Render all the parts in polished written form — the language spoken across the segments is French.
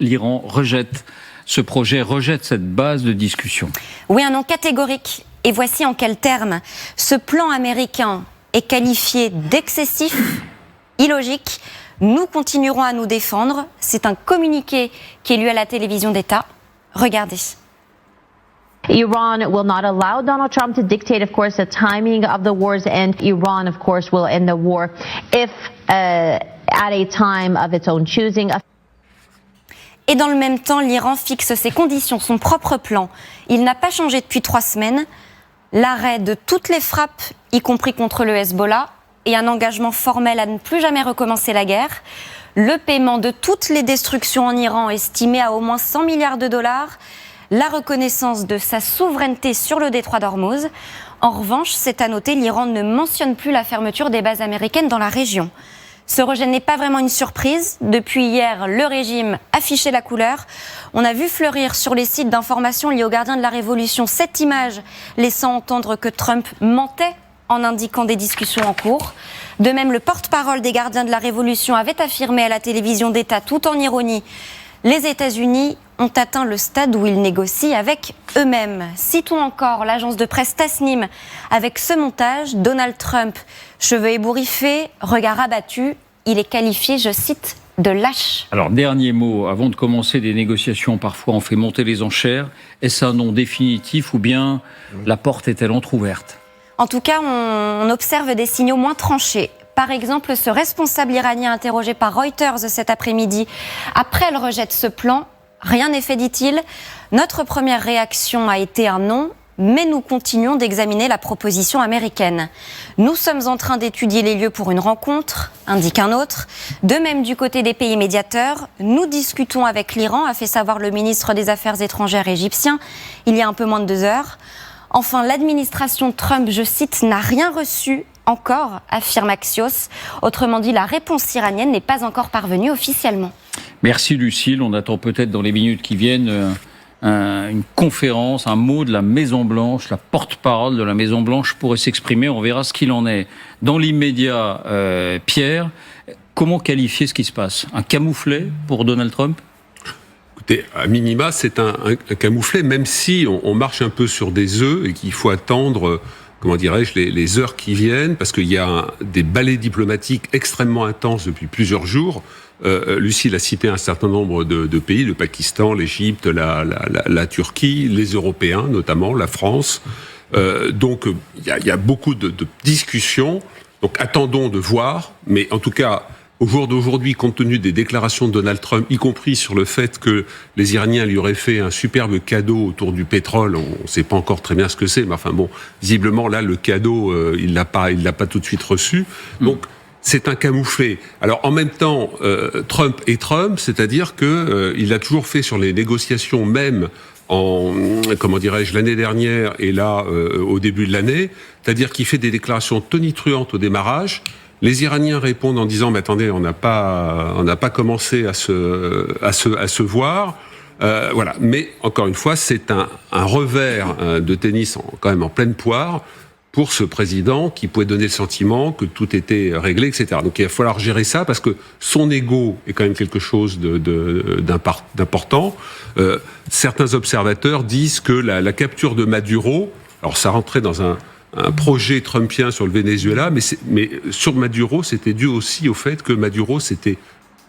L'Iran rejette ce projet, rejette cette base de discussion. Oui, un non catégorique. Et voici en quels termes. Ce plan américain est qualifié d'excessif, illogique. Nous continuerons à nous défendre. C'est un communiqué qui est lu à la télévision d'État. Regardez. Iran will not allow Donald Trump to dictate, of course, the timing of the war's end. Iran, of course, will end the war if at a time of its own choosing. Et dans le même temps, l'Iran fixe ses conditions, son propre plan. Il n'a pas changé depuis 3 semaines. L'arrêt de toutes les frappes, y compris contre le Hezbollah, et un engagement formel à ne plus jamais recommencer la guerre. Le paiement de toutes les destructions en Iran, estimé à au moins 100 milliards de dollars. La reconnaissance de sa souveraineté sur le détroit d'Ormuz. En revanche, c'est à noter, l'Iran ne mentionne plus la fermeture des bases américaines dans la région. Ce rejet n'est pas vraiment une surprise. Depuis hier, le régime affichait la couleur. On a vu fleurir sur les sites d'information liés aux gardiens de la Révolution cette image laissant entendre que Trump mentait en indiquant des discussions en cours. De même, le porte-parole des gardiens de la Révolution avait affirmé à la télévision d'État, tout en ironie, les États-Unis ont atteint le stade où ils négocient avec eux-mêmes. Citons encore l'agence de presse Tasnim avec ce montage. Donald Trump, cheveux ébouriffés, regard abattu, il est qualifié, je cite, de lâche. Alors, dernier mot, avant de commencer des négociations, parfois on fait monter les enchères. Est-ce un non définitif ou bien la porte est-elle entrouverte ? En tout cas, on observe des signaux moins tranchés. Par exemple, ce responsable iranien interrogé par Reuters cet après-midi, après le rejet de ce plan, rien n'est fait, dit-il. Notre première réaction a été un non, mais nous continuons d'examiner la proposition américaine. Nous sommes en train d'étudier les lieux pour une rencontre, indique un autre. De même, du côté des pays médiateurs, nous discutons avec l'Iran, a fait savoir le ministre des Affaires étrangères égyptien il y a un peu moins de 2 heures. Enfin, l'administration Trump, je cite, n'a rien reçu encore, affirme Axios. Autrement dit, la réponse iranienne n'est pas encore parvenue officiellement. Merci Lucille, on attend peut-être dans les minutes qui viennent une conférence, un mot de la Maison-Blanche, la porte-parole de la Maison-Blanche pourrait s'exprimer, on verra ce qu'il en est. Dans l'immédiat, Pierre, comment qualifier ce qui se passe ? Un camouflet pour Donald Trump ? Écoutez, à minima, c'est un camouflet, même si on marche un peu sur des œufs et qu'il faut attendre, comment dirais-je, les heures qui viennent, parce qu'il y a des balais diplomatiques extrêmement intenses depuis plusieurs jours. Lucille a cité un certain nombre de pays, le Pakistan, l'Égypte, la Turquie, les Européens notamment, la France. Donc il y a beaucoup de discussions. Donc attendons de voir, mais en tout cas, au jour d'aujourd'hui, compte tenu des déclarations de Donald Trump, y compris sur le fait que les Iraniens lui auraient fait un superbe cadeau autour du pétrole, on ne sait pas encore très bien ce que c'est, mais enfin bon, visiblement là, le cadeau, il l'a pas tout de suite reçu. Donc c'est un camouflet. Alors en même temps, Trump est Trump, c'est-à-dire que il a toujours fait sur les négociations, même l'année dernière et là au début de l'année, c'est-à-dire qu'il fait des déclarations tonitruantes au démarrage. Les Iraniens répondent en disant mais attendez, on n'a pas commencé à se voir. Voilà. Mais encore une fois, c'est un revers de tennis quand même en pleine poire pour ce président qui pouvait donner le sentiment que tout était réglé, etc. Donc il va falloir gérer ça parce que son ego est quand même quelque chose d'important. Certains observateurs disent que la capture de Maduro, alors ça rentrait dans un projet trumpien sur le Venezuela, mais sur Maduro, c'était dû aussi au fait que Maduro s'était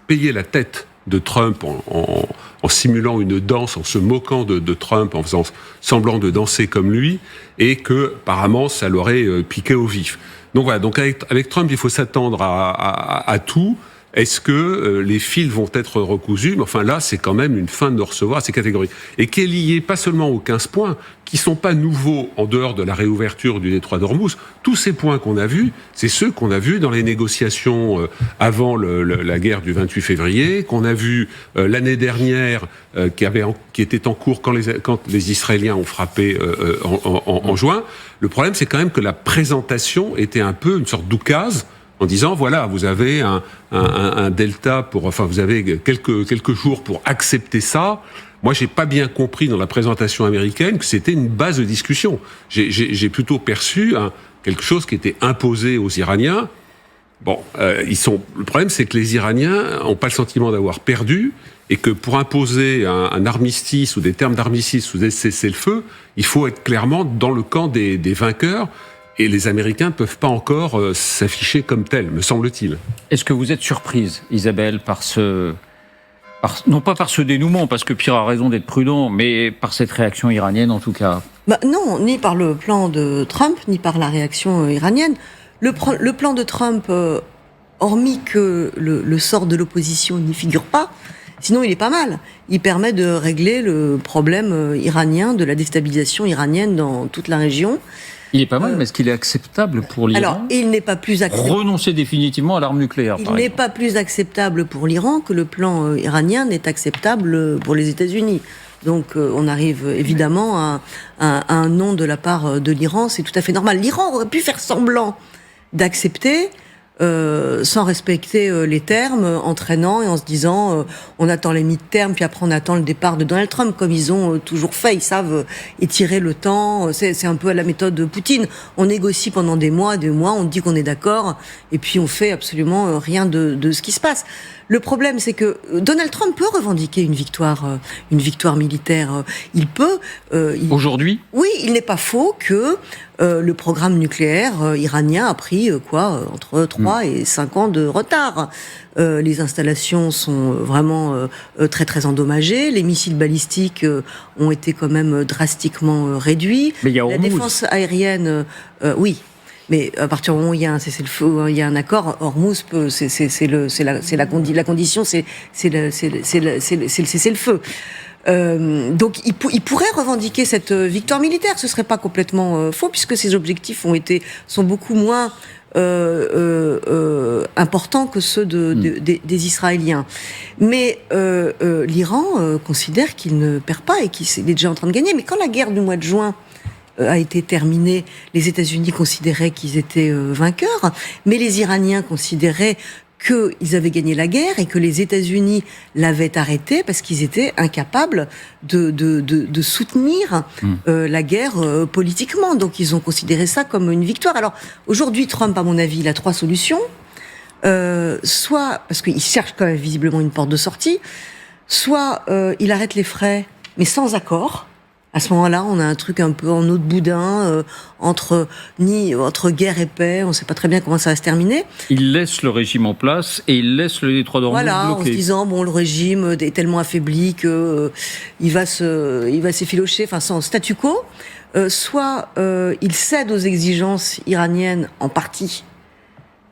payé la tête de Trump en simulant une danse, en se moquant de Trump, en faisant semblant de danser comme lui, et que apparemment ça l'aurait piqué au vif. Donc voilà, donc avec Trump, il faut s'attendre à tout. Est-ce que les fils vont être recousus ? Mais enfin là, c'est quand même une fin de nous recevoir à ces catégories. Et qui est liée pas seulement aux 15 points, qui sont pas nouveaux en dehors de la réouverture du détroit d'Ormuz. Tous ces points qu'on a vus, c'est ceux qu'on a vus dans les négociations avant la guerre du 28 février, qu'on a vu l'année dernière, qui était en cours quand les Israéliens ont frappé en juin. Le problème, c'est quand même que la présentation était un peu une sorte d'oukase, en disant voilà, vous avez un delta vous avez quelques jours pour accepter ça. Moi, j'ai pas bien compris dans la présentation américaine que c'était une base de discussion. J'ai plutôt perçu quelque chose qui était imposé aux Iraniens. Bon, le problème, c'est que les Iraniens ont pas le sentiment d'avoir perdu et que pour imposer un armistice ou des termes d'armistice ou des cessez-le-feu, il faut être clairement dans le camp des vainqueurs. Et les Américains ne peuvent pas encore s'afficher comme tels, me semble-t-il. Est-ce que vous êtes surprise, Isabelle, non pas par ce dénouement, parce que Pierre a raison d'être prudent, mais par cette réaction iranienne en tout cas? Non, ni par le plan de Trump, ni par la réaction iranienne. Le plan de Trump, hormis que le sort de l'opposition n'y figure pas, sinon il est pas mal. Il permet de régler le problème iranien, de la déstabilisation iranienne dans toute la région. Il est pas mal, mais est-ce qu'il est acceptable pour l'Iran? Alors, il n'est pas plus acceptable. Renoncer définitivement à l'arme nucléaire, Il n'est pas plus acceptable pour l'Iran que le plan iranien n'est acceptable pour les États-Unis. Donc, on arrive évidemment à un non de la part de l'Iran. C'est tout à fait normal. L'Iran aurait pu faire semblant d'accepter sans respecter les termes, entraînant et en se disant on attend les mi-termes, puis après on attend le départ de Donald Trump, comme ils ont toujours fait. Ils savent étirer le temps. C'est un peu à la méthode de Poutine. On négocie pendant des mois, on dit qu'on est d'accord, et puis on fait absolument rien de ce qui se passe. Le problème, c'est que Donald Trump peut revendiquer une victoire militaire. Il peut. Aujourd'hui ? Oui, il n'est pas faux que le programme nucléaire iranien a pris entre 3 et 5 ans de retard. Les installations sont vraiment très très endommagées. Les missiles balistiques ont été quand même drastiquement réduits. Mais il y a la défense aérienne, oui. Mais à partir du moment où il y a un cessez-le-feu, il y a un accord, Hormuz peut, la condition, c'est le cessez-le-feu. Donc il pourrait revendiquer cette victoire militaire. Ce serait pas complètement faux, puisque ses objectifs sont beaucoup moins importants que ceux des Israéliens. Mais l'Iran considère qu'il ne perd pas et qu'il est déjà en train de gagner. Mais quand la guerre du mois de juin a été terminée, les États-Unis considéraient qu'ils étaient vainqueurs, mais les Iraniens considéraient qu'ils avaient gagné la guerre et que les États-Unis l'avaient arrêté parce qu'ils étaient incapables de soutenir la guerre politiquement. Donc ils ont considéré ça comme une victoire. Alors aujourd'hui, Trump, à mon avis, il a 3 solutions. Soit, parce qu'il cherche quand même visiblement une porte de sortie, soit il arrête les frais, mais sans accord. À ce moment-là, on a un truc un peu en eau de boudin, entre guerre et paix, on ne sait pas très bien comment ça va se terminer. Il laisse le régime en place et il laisse le détroit d'Ormuz bloqué. En se disant, le régime est tellement affaibli que il va s'effilocher, sans statu quo. Soit il cède aux exigences iraniennes en partie,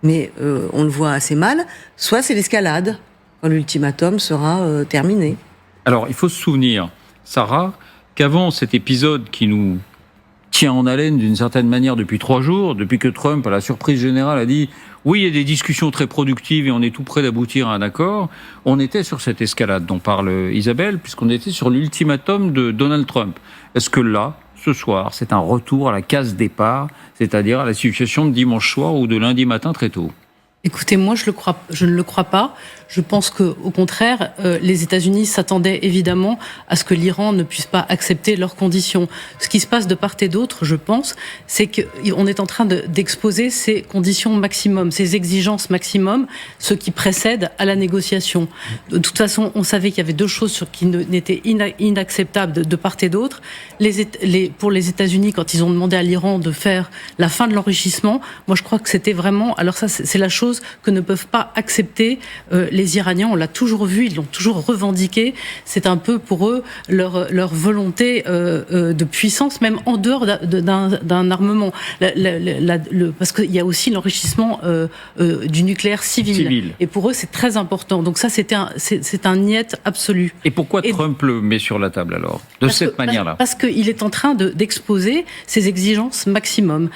mais on le voit assez mal, soit c'est l'escalade, quand l'ultimatum sera terminé. Alors, il faut se souvenir, Sarah, qu'avant cet épisode qui nous tient en haleine d'une certaine manière depuis 3 jours, depuis que Trump, à la surprise générale, a dit « Oui, il y a des discussions très productives et on est tout près d'aboutir à un accord », on était sur cette escalade dont parle Isabelle, puisqu'on était sur l'ultimatum de Donald Trump. Est-ce que là, ce soir, c'est un retour à la case départ, c'est-à-dire à la situation de dimanche soir ou de lundi matin très tôt ? Écoutez, moi, je ne le crois pas. Je pense que, au contraire, les États-Unis s'attendaient évidemment à ce que l'Iran ne puisse pas accepter leurs conditions. Ce qui se passe de part et d'autre, je pense, c'est qu'on est en train d'exposer ces conditions maximum, ces exigences maximum, ce qui précède à la négociation. De toute façon, on savait qu'il y avait 2 choses qui n'étaient inacceptables de part et d'autre. Pour les États-Unis, quand ils ont demandé à l'Iran de faire la fin de l'enrichissement, moi, je crois que c'était vraiment... Alors ça, c'est la chose que ne peuvent pas accepter les Iraniens. On l'a toujours vu, ils l'ont toujours revendiqué. C'est un peu pour eux leur volonté de puissance, même en dehors d'un armement. Parce qu'il y a aussi l'enrichissement du nucléaire civil. Et pour eux, c'est très important. Donc ça, c'est un niet absolu. Et pourquoi Trump le met sur la table alors, de cette manière-là ? Parce qu'il est en train d'exposer ses exigences maximum.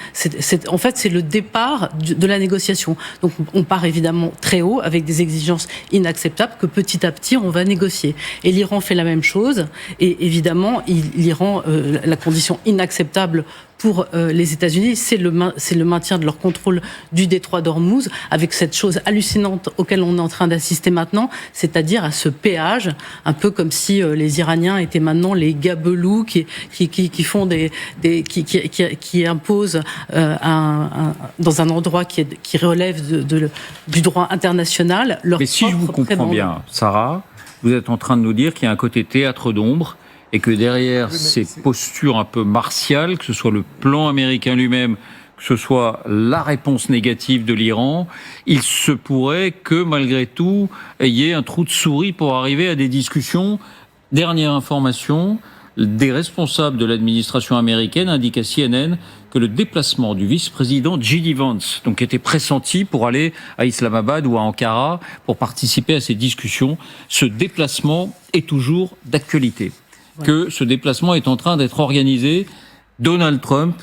En fait, c'est le départ de la négociation. Donc on part évidemment très haut avec des exigences inacceptables que petit à petit on va négocier. Et l'Iran fait la même chose. Et évidemment, l'Iran, la condition inacceptable pour les États-Unis, c'est le maintien de leur contrôle du détroit d'Ormuz, avec cette chose hallucinante auquel on est en train d'assister maintenant, c'est-à-dire à ce péage, un peu comme si les Iraniens étaient maintenant les gabelous qui font qui imposent dans un endroit qui relève du droit international. Mais si je vous comprends bien, Sarah, vous êtes en train de nous dire qu'il y a un côté théâtre d'ombre et que derrière ces postures un peu martiales, que ce soit le plan américain lui-même, que ce soit la réponse négative de l'Iran, il se pourrait que malgré tout, il y ait un trou de souris pour arriver à des discussions. Dernière information, des responsables de l'administration américaine indiquent à CNN que le déplacement du vice-président J.D. Vance, donc qui était pressenti pour aller à Islamabad ou à Ankara pour participer à ces discussions, ce déplacement est toujours d'actualité. Ouais. Que ce déplacement est en train d'être organisé. Donald Trump,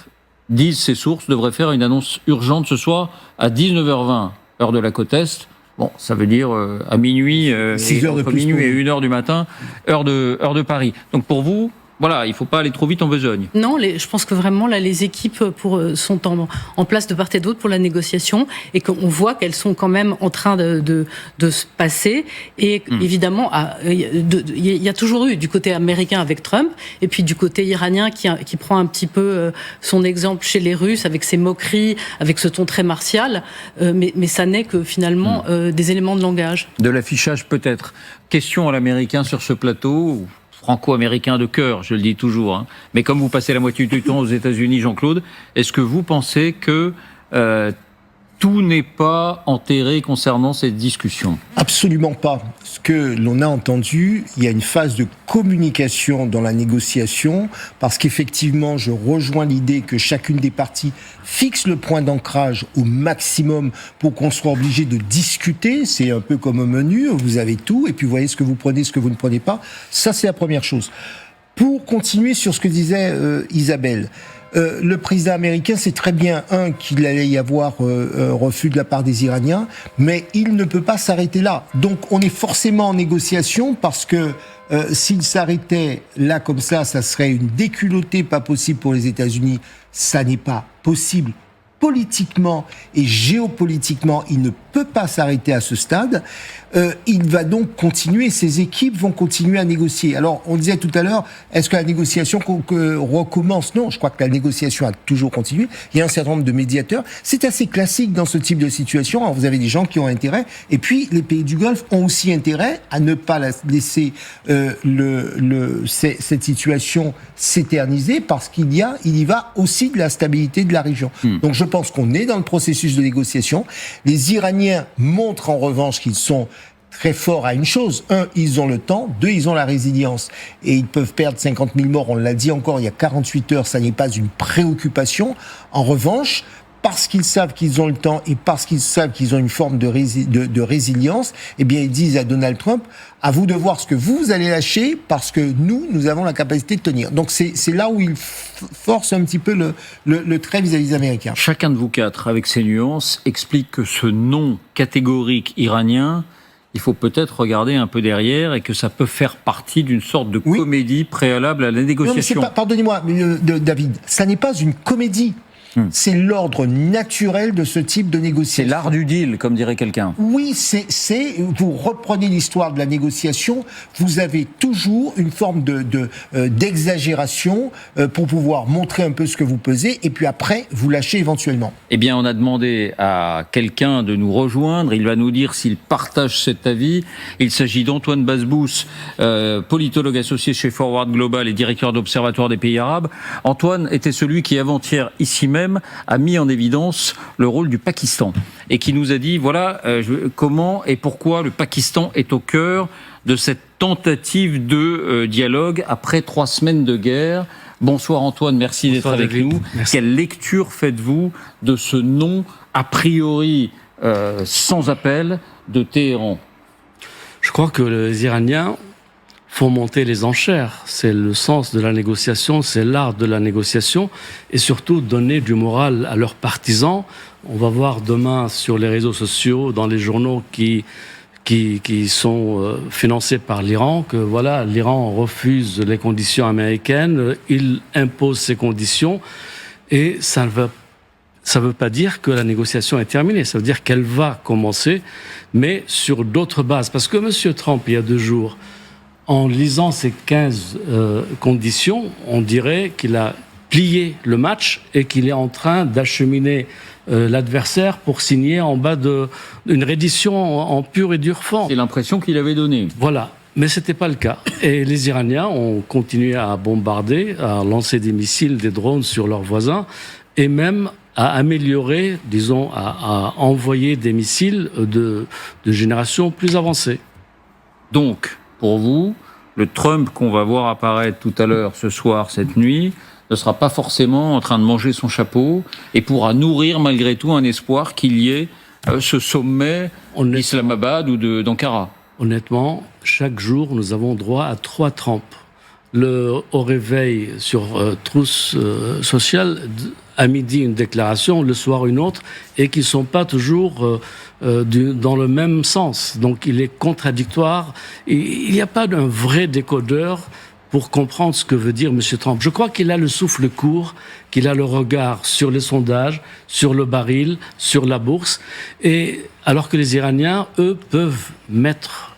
disent ces sources, devrait faire une annonce urgente ce soir à 19h20, heure de la côte Est. Bon, ça veut dire à minuit, entre minuit et 1h du matin, heure de Paris. Donc pour vous, voilà, il ne faut pas aller trop vite en besogne. Non, je pense que vraiment, là, les équipes sont en place de part et d'autre pour la négociation et qu'on voit qu'elles sont quand même en train de se passer. Et évidemment, il y a toujours eu du côté américain avec Trump et puis du côté iranien qui prend un petit peu son exemple chez les Russes avec ses moqueries, avec ce ton très martial. Mais ça n'est que finalement des éléments de langage. De l'affichage peut-être. Question à l'américain sur ce plateau franco-américain de cœur, je le dis toujours. Hein. Mais comme vous passez la moitié du temps aux États-Unis, Jean-Claude, est-ce que vous pensez que tout n'est pas enterré concernant cette discussion? Absolument pas. Ce que l'on a entendu, il y a une phase de communication dans la négociation, parce qu'effectivement, je rejoins l'idée que chacune des parties fixe le point d'ancrage au maximum pour qu'on soit obligé de discuter. C'est un peu comme un menu, vous avez tout, et puis vous voyez ce que vous prenez, ce que vous ne prenez pas. Ça, c'est la première chose. Pour continuer sur ce que disait Isabelle, le président américain sait très bien, qu'il allait y avoir un refus de la part des Iraniens, mais il ne peut pas s'arrêter là. Donc on est forcément en négociation parce que s'il s'arrêtait là comme ça serait une déculottée pas possible pour les États-Unis. Ça n'est pas possible. Politiquement et géopolitiquement, il ne peut pas s'arrêter à ce stade. Il va donc continuer, ses équipes vont continuer à négocier. Alors, on disait tout à l'heure, est-ce que la négociation recommence? Non, je crois que la négociation a toujours continué. Il y a un certain nombre de médiateurs. C'est assez classique dans ce type de situation. Alors, vous avez des gens qui ont intérêt, et puis les pays du Golfe ont aussi intérêt à ne pas laisser cette situation s'éterniser, parce il y va aussi de la stabilité de la région. Donc, je pense qu'on est dans le processus de négociation. Les Iraniens montrent en revanche qu'ils sont très forts à une chose. 1, ils ont le temps. 2, ils ont la résilience. Et ils peuvent perdre 50 000 morts. On l'a dit encore il y a 48 heures, ça n'est pas une préoccupation. En revanche, parce qu'ils savent qu'ils ont le temps et parce qu'ils savent qu'ils ont une forme de résilience, eh bien, ils disent à Donald Trump, à vous de voir ce que vous allez lâcher, parce que nous avons la capacité de tenir. Donc, c'est là où il force un petit peu le trait vis-à-vis des Américains. Chacun de vous quatre, avec ses nuances, explique que ce non catégorique iranien, il faut peut-être regarder un peu derrière et que ça peut faire partie d'une sorte de comédie préalable à la négociation. Non, mais pardonnez-moi, David, ça n'est pas une comédie. C'est l'ordre naturel de ce type de négociation. C'est l'art du deal, comme dirait quelqu'un. Oui, vous reprenez l'histoire de la négociation, vous avez toujours une forme d'exagération pour pouvoir montrer un peu ce que vous pesez, et puis après, vous lâchez éventuellement. Eh bien, on a demandé à quelqu'un de nous rejoindre, il va nous dire s'il partage cet avis. Il s'agit d'Antoine Basbous, politologue associé chez Forward Global et directeur d'Observatoire des pays arabes. Antoine était celui qui, avant-hier, ici même, a mis en évidence le rôle du Pakistan et qui nous a dit voilà comment et pourquoi le Pakistan est au cœur de cette tentative de dialogue après 3 semaines de guerre. Bonsoir Antoine, merci d'être avec nous. Merci. Quelle lecture faites-vous de ce non a priori sans appel de Téhéran? Je crois que les Iraniens font monter les enchères. C'est le sens de la négociation, c'est l'art de la négociation, et surtout donner du moral à leurs partisans. On va voir demain sur les réseaux sociaux, dans les journaux qui sont financés par l'Iran, que voilà, l'Iran refuse les conditions américaines, il impose ses conditions, et ça ne veut pas dire que la négociation est terminée, ça veut dire qu'elle va commencer, mais sur d'autres bases. Parce que M. Trump, il y a 2 jours, en lisant ces 15 conditions, on dirait qu'il a plié le match et qu'il est en train d'acheminer l'adversaire pour signer en bas d'une reddition en pur et dur forme. C'est l'impression qu'il avait donnée. Voilà. Mais ce n'était pas le cas. Et les Iraniens ont continué à bombarder, à lancer des missiles, des drones sur leurs voisins, et même à améliorer, disons, à envoyer des missiles de génération plus avancée. Donc, pour vous, le Trump qu'on va voir apparaître tout à l'heure, ce soir, cette nuit, ne sera pas forcément en train de manger son chapeau et pourra nourrir malgré tout un espoir qu'il y ait ce sommet d'Islamabad ou d'Ankara. Honnêtement, chaque jour, nous avons droit à 3 Trump. Au réveil sur Trousse Sociale, à midi une déclaration, le soir une autre, et qui ne sont pas toujours dans le même sens. Donc il est contradictoire. Il n'y a pas d'un vrai décodeur pour comprendre ce que veut dire M. Trump. Je crois qu'il a le souffle court, qu'il a le regard sur les sondages, sur le baril, sur la bourse, et alors que les Iraniens, eux, peuvent mettre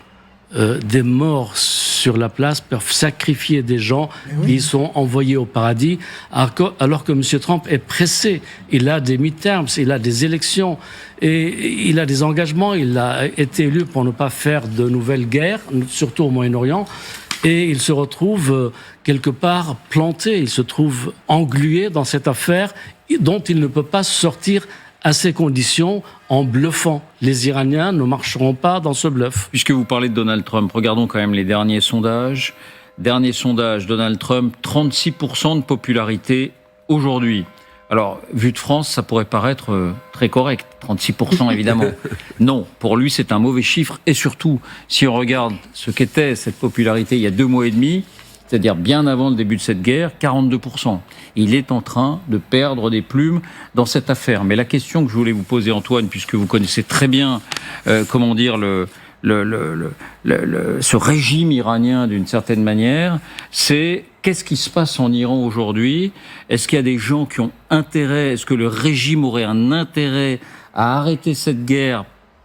des morts sur la place, peuvent sacrifier des gens qui sont envoyés au paradis, alors que M. Trump est pressé. Il a des midterms, il a des élections, et il a des engagements. Il a été élu pour ne pas faire de nouvelles guerres, surtout au Moyen-Orient, et il se retrouve quelque part planté, il se trouve englué dans cette affaire dont il ne peut pas sortir à ces conditions en bluffant. Les Iraniens ne marcheront pas dans ce bluff. Puisque vous parlez de Donald Trump, regardons quand même les derniers sondages. Dernier sondage, Donald Trump, 36% de popularité aujourd'hui. Alors, vu de France, ça pourrait paraître très correct, 36% évidemment. Non, pour lui, c'est un mauvais chiffre. Et surtout, si on regarde ce qu'était cette popularité il y a 2 mois et demi, c'est-à-dire bien avant le début de cette guerre, 42%. Il est en train de perdre des plumes dans cette affaire. Mais la question que je voulais vous poser, Antoine, puisque vous connaissez très bien, ce régime iranien d'une certaine manière, c'est qu'est-ce qui se passe en Iran aujourd'hui ? Est-ce qu'il y a des gens qui ont intérêt, est-ce que le régime aurait un intérêt à arrêter cette guerre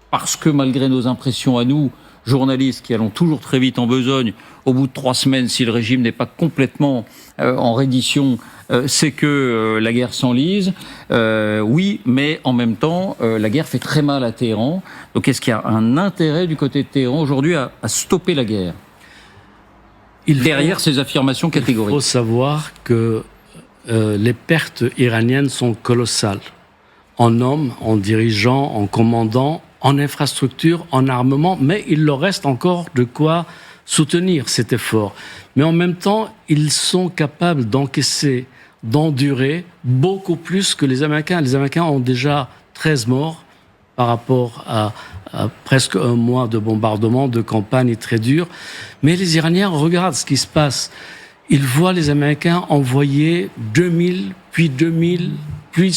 parce que malgré nos impressions à nous, journalistes qui allons toujours très vite en besogne, au bout de 3 semaines, si le régime n'est pas complètement en reddition, c'est que la guerre s'enlise. Oui, mais en même temps, la guerre fait très mal à Téhéran. Donc est-ce qu'il y a un intérêt du côté de Téhéran aujourd'hui à stopper la guerre derrière ces affirmations catégoriques? Il faut savoir que les pertes iraniennes sont colossales. En hommes, en dirigeants, en commandants, en infrastructure, en armement, mais il leur reste encore de quoi soutenir cet effort. Mais en même temps, ils sont capables d'encaisser, d'endurer beaucoup plus que les Américains. Les Américains ont déjà 13 morts par rapport à presque 1 mois de bombardement, de campagne très dure. Mais les Iraniens regardent ce qui se passe. Ils voient les Américains envoyer 2000, puis 2000, puis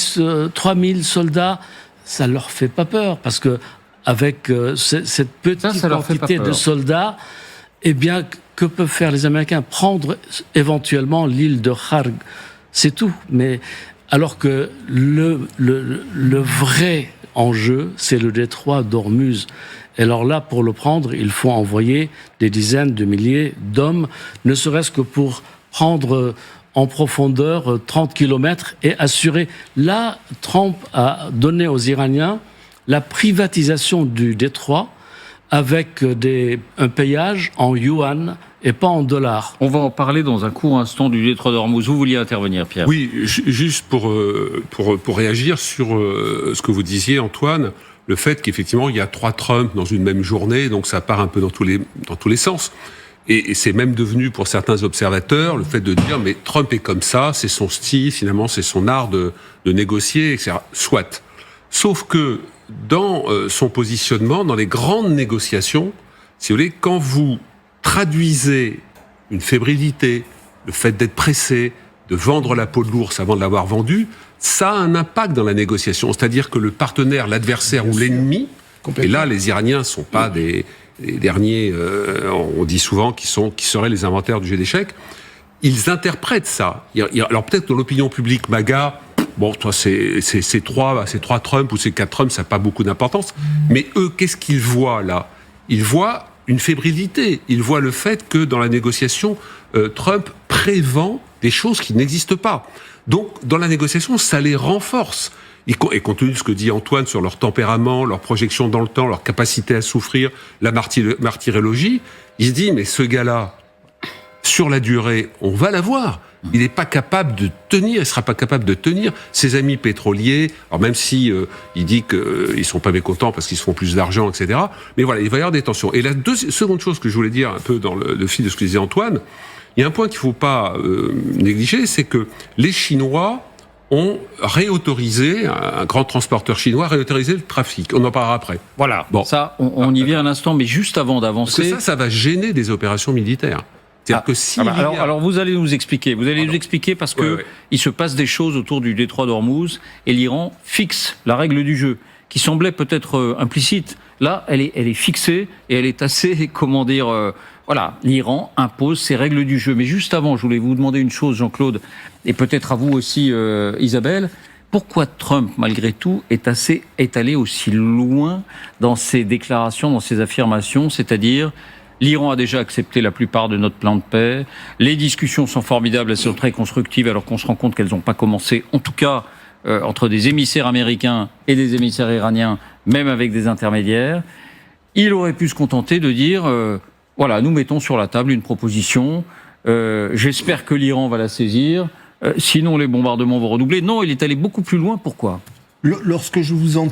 3000 soldats. Ça leur fait pas peur, parce que avec cette petite quantité de soldats, eh bien, que peuvent faire les Américains ? Prendre éventuellement l'île de Kharg, c'est tout. Mais alors que le vrai enjeu, c'est le détroit d'Ormuz. Et alors là, pour le prendre, il faut envoyer des dizaines de milliers d'hommes, ne serait-ce que pour prendre en profondeur 30 km et assurer. Là, Trump a donné aux Iraniens la privatisation du détroit avec un payage en yuan et pas en dollars. On va en parler dans un court instant du détroit d'Ormuz. Vous vouliez intervenir, Pierre ? Oui, juste pour réagir sur ce que vous disiez, Antoine, le fait qu'effectivement, il y a 3 Trump dans une même journée, donc ça part un peu dans tous les sens. Et c'est même devenu, pour certains observateurs, le fait de dire « mais Trump est comme ça, c'est son style, finalement, c'est son art de négocier, etc. » Soit. Sauf que dans son positionnement, dans les grandes négociations, si vous voulez, quand vous traduisez une fébrilité, le fait d'être pressé, de vendre la peau de l'ours avant de l'avoir vendue, ça a un impact dans la négociation. C'est-à-dire que le partenaire, l'adversaire ou l'ennemi, et là, les Iraniens ne sont pas des derniers, on dit souvent, qui seraient les inventaires du jeu d'échecs, ils interprètent ça. Alors peut-être dans l'opinion publique, MAGA, bon, toi, c'est 3 Trump ou c'est 4 Trump, ça n'a pas beaucoup d'importance. Mais eux, qu'est-ce qu'ils voient là ? Ils voient une fébrilité. Ils voient le fait que dans la négociation, Trump prévend des choses qui n'existent pas. Donc, dans la négociation, ça les renforce. et compte tenu de ce que dit Antoine sur leur tempérament, leur projection dans le temps, leur capacité à souffrir, la martyrologie, il se dit, mais ce gars-là, sur la durée, on va l'avoir. Il n'est pas capable de tenir, il sera pas capable de tenir. Ses amis pétroliers, alors même si il dit qu'ils sont pas mécontents parce qu'ils se font plus d'argent, etc. Mais voilà, il va y avoir des tensions. Et la seconde chose que je voulais dire un peu dans le fil de ce que disait Antoine, il y a un point qu'il faut pas négliger, c'est que les Chinois ont réautorisé, un grand transporteur chinois a réautorisé le trafic. On en parlera après. Voilà, bon. Ça, on y vient un instant, mais juste avant d'avancer... Parce que ça va gêner des opérations militaires. C'est-à-dire que si alors vous allez nous expliquer. Vous allez nous expliquer parce que il se passe des choses autour du détroit d'Ormuz et l'Iran fixe la règle du jeu qui semblait peut-être implicite. Là, elle est fixée et elle est assez, comment dire, voilà, l'Iran impose ses règles du jeu. Mais juste avant, je voulais vous demander une chose, Jean-Claude, et peut-être à vous aussi, Isabelle. Pourquoi Trump, malgré tout, est allé aussi loin dans ses déclarations, dans ses affirmations, c'est-à-dire l'Iran a déjà accepté la plupart de notre plan de paix. Les discussions sont formidables, elles sont très constructives, alors qu'on se rend compte qu'elles n'ont pas commencé, en tout cas, entre des émissaires américains et des émissaires iraniens, même avec des intermédiaires. Il aurait pu se contenter de dire, voilà, nous mettons sur la table une proposition, j'espère que l'Iran va la saisir, sinon les bombardements vont redoubler. Non, il est allé beaucoup plus loin, pourquoi ? Lorsque je vous entends